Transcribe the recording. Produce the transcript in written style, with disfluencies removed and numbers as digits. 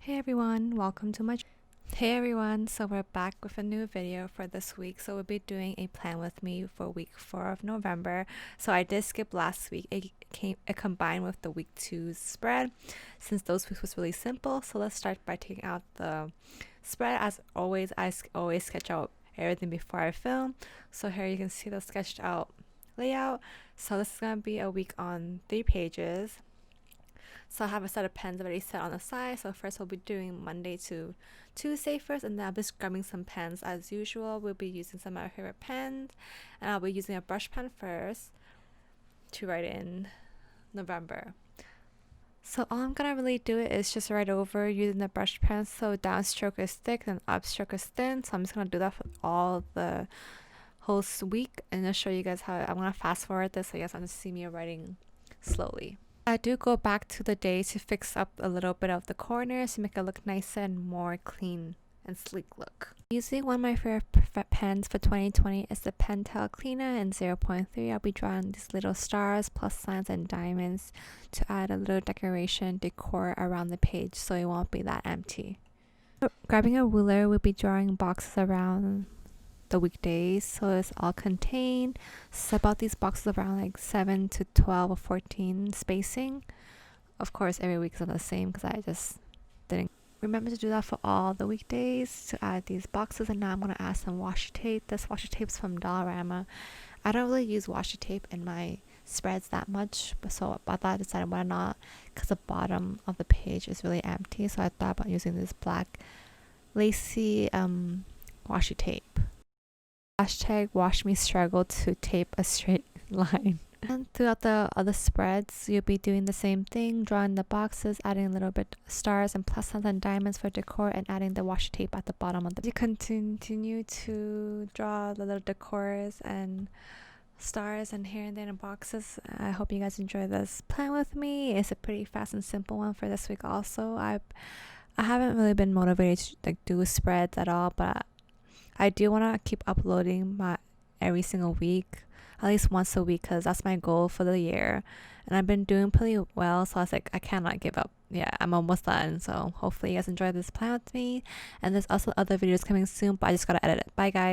Hey everyone, welcome to my Hey everyone, so we're back with a new video for this week. So we'll be doing a plan with me for week 4 of November. So I did skip last week. It combined with the week 2 spread since those weeks was really simple. So let's start by taking out the spread. As always, I always sketch out everything before I film. So here you can see the sketched out layout. So this is going to be a week on 3 pages. So I have a set of pens already set on the side. So first we'll be doing Monday to Tuesday first, and then I'll be grabbing some pens as usual. We'll be using some of my favorite pens, and I'll be using a brush pen first to write in November. So all I'm gonna really do it is just write over using the brush pen. So downstroke is thick and upstroke is thin. So I'm just gonna do that for all the whole week, and I'll show you guys how I'm gonna fast forward this so you guys want to see me writing slowly. I do go back to the day to fix up a little bit of the corners to make it look nicer and more clean and sleek look. Using one of my favorite pens for 2020 is the Pentel Clena in 0.3. I'll be drawing these little stars, plus signs, and diamonds to add a little decoration decor around the page so it won't be that empty. Grabbing a ruler, we'll be drawing boxes around the weekdays so it's all contained. So about these boxes around like 7 to 12 or 14 spacing. Of course every week is not the same because I just didn't remember to do that for all the weekdays to add these boxes. And now I'm going to add some washi tape. This washi tape's from Dollarama. I don't really use washi tape in my spreads that much, but so I thought I decided why not, because the bottom of the page is really empty, so I thought about using this black lacy washi tape. Hashtag watch me struggle to tape a straight line. And throughout the other spreads, you'll be doing the same thing, drawing the boxes, adding a little bit of stars and plus signs and diamonds for decor, and adding the washi tape at the bottom of the. You continue to draw the little decors and stars and here and there in boxes. I hope you guys enjoy this plan with me. It's a pretty fast and simple one for this week. Also, I haven't really been motivated to like do spreads at all, but I do want to keep uploading my every single week, at least once a week, because that's my goal for the year. And I've been doing pretty well, so I was like, I cannot give up. Yeah, I'm almost done. So hopefully you guys enjoy this plan with me. And there's also other videos coming soon, but I just gotta edit it. Bye guys.